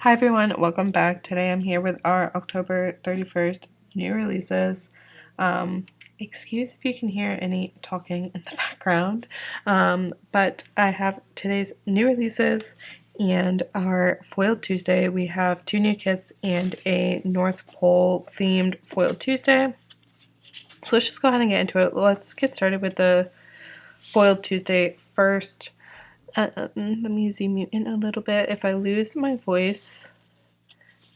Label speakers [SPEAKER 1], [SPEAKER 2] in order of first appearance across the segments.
[SPEAKER 1] Hi everyone, welcome back. Today I'm here with our October 31st new releases. Excuse if you can hear any talking in the background, but I have today's new releases and our Foiled Tuesday. We have 2 new kits and a North Pole themed Foiled Tuesday. So let's just go ahead and get into it. Let's get started with the Foiled Tuesday first. Let me zoom you in a little bit. If I lose my voice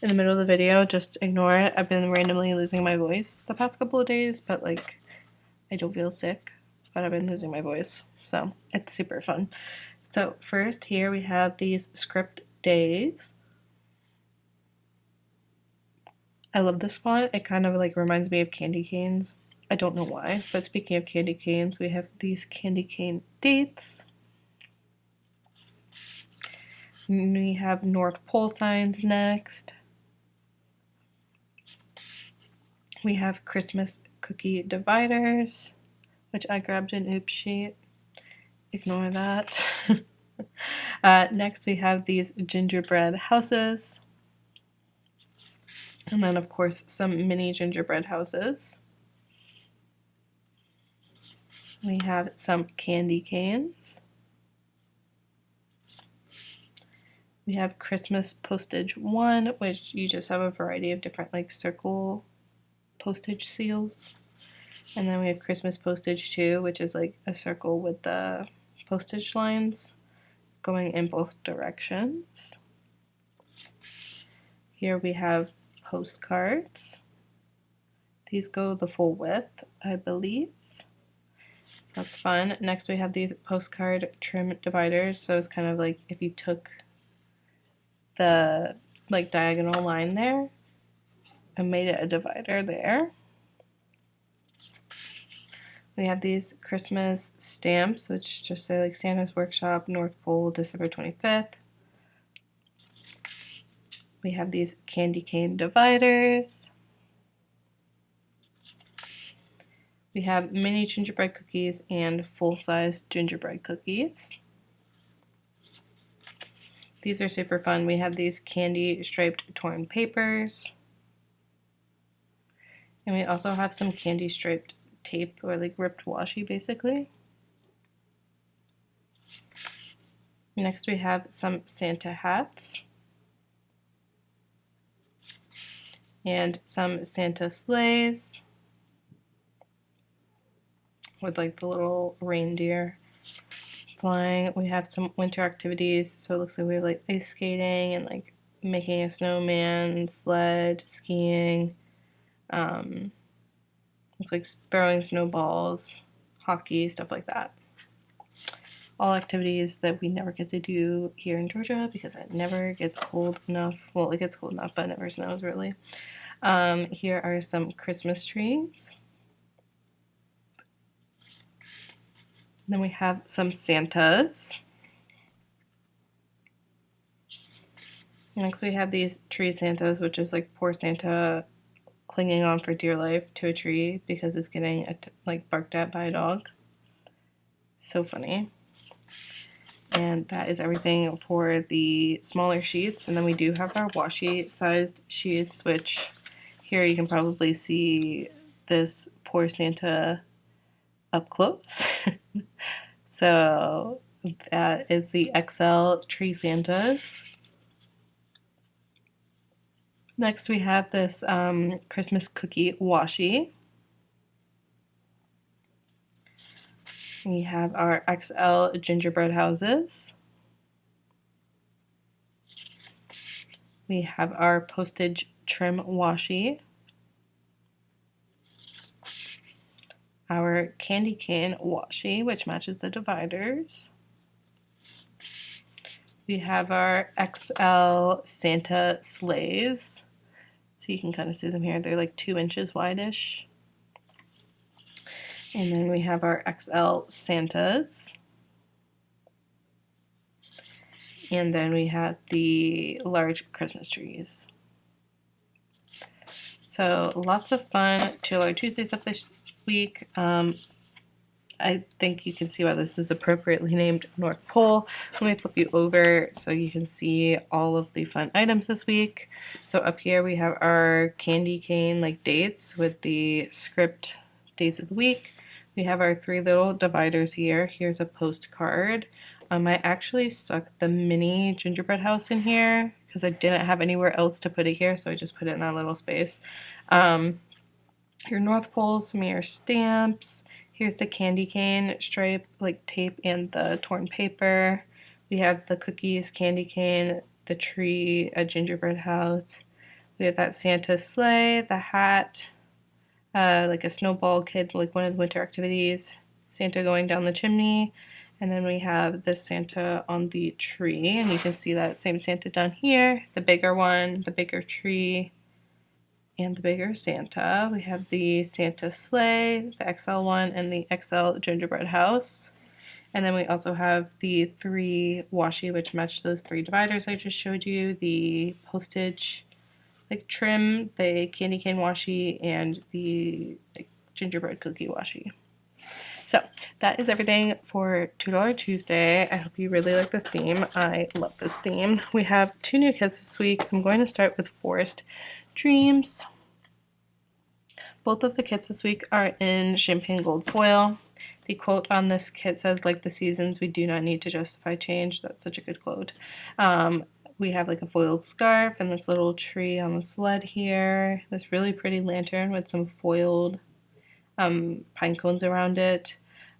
[SPEAKER 1] in the middle of the video, just ignore it. I've been randomly losing my voice the past couple of days, but like I don't feel sick, but I've been losing my voice, so it's super fun. So first here we have these script days. I love this font. It kind of like reminds me of candy canes. I don't know why, but speaking of candy canes, we have these candy cane dates. We have North Pole signs next. We have Christmas cookie dividers, which I grabbed an oops sheet. Ignore that. Next we have these gingerbread houses. And then of course some mini gingerbread houses. We have some candy canes. We have Christmas postage 1, which you just have a variety of different like circle postage seals. And then we have Christmas postage 2, which is like a circle with the postage lines going in both directions. Here we have postcards. These go the full width, I believe. That's fun. Next we have these postcard trim dividers. So it's kind of like if you took the like diagonal line there and made it a divider there. We have these Christmas stamps, which just say like Santa's Workshop, North Pole, December 25th. We have these candy cane dividers. We have mini gingerbread cookies and full-size gingerbread cookies. These are super fun. We have these candy striped torn papers. And we also have some candy striped tape, or like ripped washi basically. Next we have some Santa hats. And some Santa sleighs with like the little reindeer flying. We have some winter activities, so it looks like we have like ice skating and like making a snowman, sled, skiing, like throwing snowballs, hockey, stuff like that. All activities that we never get to do here in Georgia because it never gets cold enough. Well, it gets cold enough, but it never snows really. Here are some Christmas trees. Then we have some Santas. Next we have these tree Santas, which is like poor Santa clinging on for dear life to a tree because it's getting like barked at by a dog. So funny. And that is everything for the smaller sheets. And then we do have our washi sized sheets, which here you can probably see this poor Santa up close. So that is the XL Tree Santas. Next we have this Christmas cookie washi. We have our XL gingerbread houses. We have our postage trim washi. Our candy cane washi, which matches the dividers. We have our XL Santa sleighs. So you can kind of see them here. They're like 2 inches wide-ish. And then we have our XL Santas. And then we have the large Christmas trees. So lots of fun Chill Art Tuesdays up this week. I think you can see why this is appropriately named North Pole. Let me flip you over so you can see all of the fun items this week. So up here we have our candy cane like dates with the script dates of the week. We have our 3 little dividers here. Here's a postcard. I actually stuck the mini gingerbread house in here because I didn't have anywhere else to put it here, so I just put it in that little space. Your North Pole, some of your stamps. Here's the candy cane stripe, like tape, and the torn paper. We have the cookies, candy cane, the tree, a gingerbread house. We have that Santa sleigh, the hat, like a snowball kid, like one of the winter activities, Santa going down the chimney, and then we have the Santa on the tree, and you can see that same Santa down here, the bigger one, the bigger tree, and the bigger Santa. We have the Santa sleigh, the XL one, and the XL gingerbread house. And then we also have the 3 washi, which match those 3 dividers I just showed you, the postage like trim, the candy cane washi, and the like gingerbread cookie washi. So that is everything for $2 Tuesday. I hope you really like this theme. I love this theme. We have 2 new kits this week. I'm going to start with Forest Dreams. Both of the kits this week are in champagne gold foil. The quote on this kit says, "Like the seasons, we do not need to justify change." That's such a good quote. We have like a foiled scarf and this little tree on the sled here. This really pretty lantern with some foiled pine cones around it.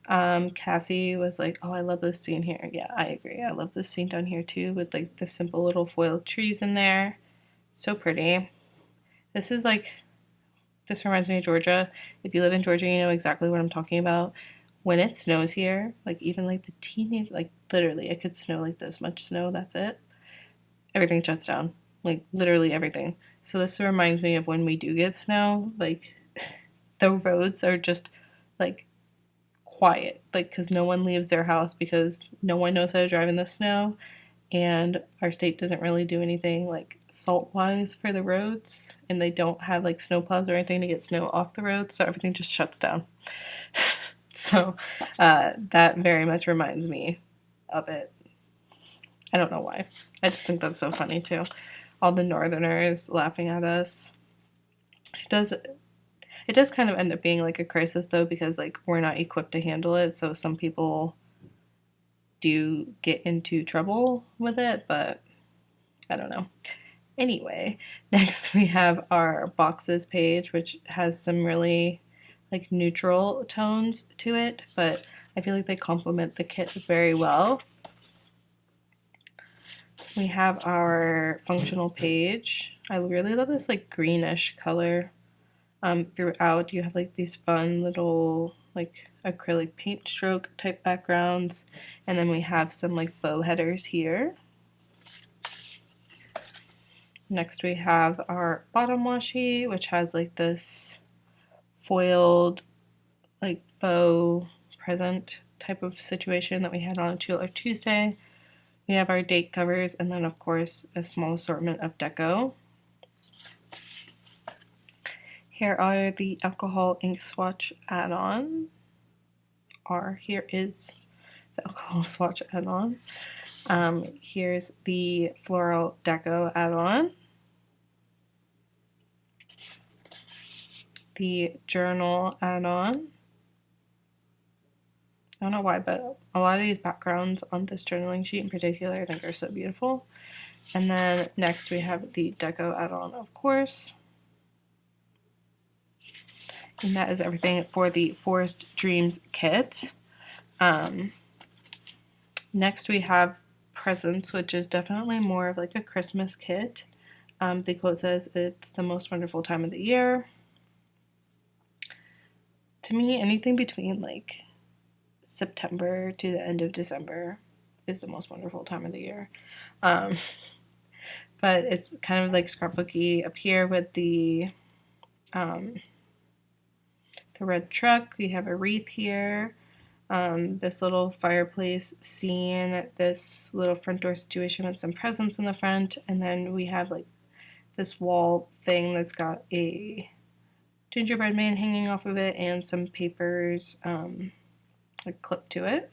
[SPEAKER 1] Cassie was like, "Oh, I love this scene here." Yeah, I agree. I love this scene down here too with like the simple little foiled trees in there. So pretty. This reminds me of Georgia. If you live in Georgia, you know exactly what I'm talking about. When it snows here, like even like the teeniest, like literally it could snow like this much snow, that's it. Everything shuts down. Like literally everything. So this reminds me of when we do get snow, like the roads are just like quiet, like because no one leaves their house because no one knows how to drive in the snow, and our state doesn't really do anything like salt wise for the roads, and they don't have like snow plows or anything to get snow off the roads, so everything just shuts down. So that very much reminds me of it. I don't know why. I just think that's so funny too. All the northerners laughing at us. It does kind of end up being like a crisis though, because like we're not equipped to handle it, so some people do get into trouble with it, but I don't know. Anyway, next we have our boxes page, which has some really like neutral tones to it, but I feel like they complement the kit very well. We have our functional page. I really love this like greenish color throughout. You have like these fun little like acrylic paint stroke type backgrounds, and then we have some like bow headers here. Next we have our bottom washi, which has like this foiled like bow present type of situation that we had on a $2 Tuesday. We have our date covers, and then of course a small assortment of deco. Here are the alcohol ink swatch add-on. Here is the alcohol swatch add-on. Here's the floral deco add-on. The journal add-on. I don't know why, but a lot of these backgrounds on this journaling sheet in particular I think are so beautiful. And then next we have the deco add-on, of course. And that is everything for the Forest Dreams kit. Next we have presents, which is definitely more of like a Christmas kit. The quote says, "It's the most wonderful time of the year." To me, anything between like September to the end of December is the most wonderful time of the year. But it's kind of like scrapbooky up here with the red truck. We have a wreath here, this little fireplace scene, this little front door situation with some presents in the front, and then we have like this wall thing that's got a gingerbread man hanging off of it and some papers like clip to it.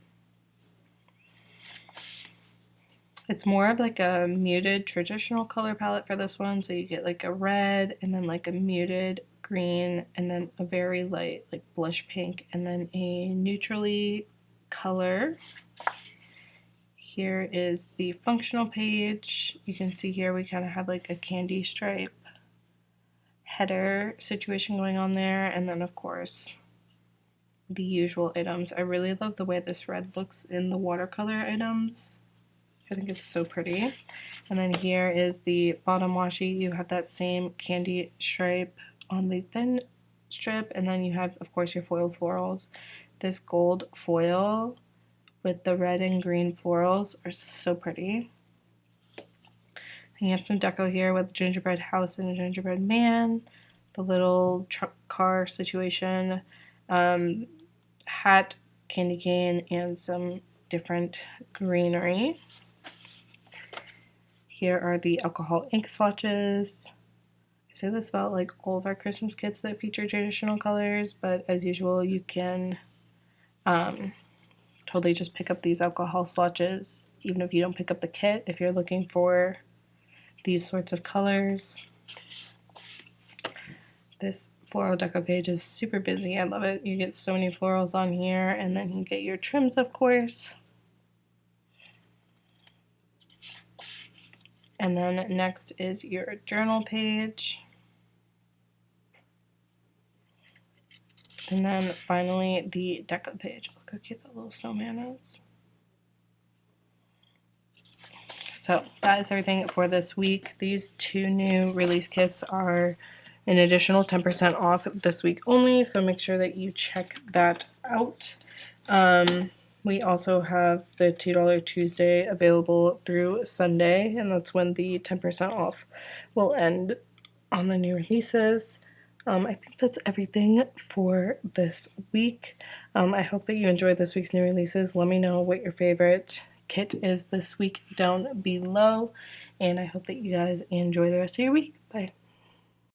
[SPEAKER 1] It's more of like a muted traditional color palette for this one, so you get like a red and then like a muted green and then a very light like blush pink and then a neutrally color. Here is the functional page. You can see here we kind of have like a candy stripe header situation going on there, and then of course the usual items. I really love the way this red looks in the watercolor items. I think it's so pretty. And then here is the bottom washi. You have that same candy stripe on the thin strip, and then you have, of course, your foiled florals. This gold foil with the red and green florals are so pretty. And you have some deco here with gingerbread house and gingerbread man, the little truck car situation, hat, candy cane, and some different greenery. Here are the alcohol ink swatches. I say this about like all of our Christmas kits that feature traditional colors, but as usual, you can totally just pick up these alcohol swatches, even if you don't pick up the kit, if you're looking for these sorts of colors. This floral deco page is super busy. I love it. You get so many florals on here, and then you get your trims, of course. And then next is your journal page. And then finally the deco page. Look how cute that little snowman is. So that is everything for this week. These two new release kits are an additional 10% off this week only, so make sure that you check that out. We also have the $2 Tuesday available through Sunday, and that's when the 10% off will end on the new releases. I think that's everything for this week. I hope that you enjoyed this week's new releases. Let me know what your favorite kit is this week down below, and I hope that you guys enjoy the rest of your week. Bye.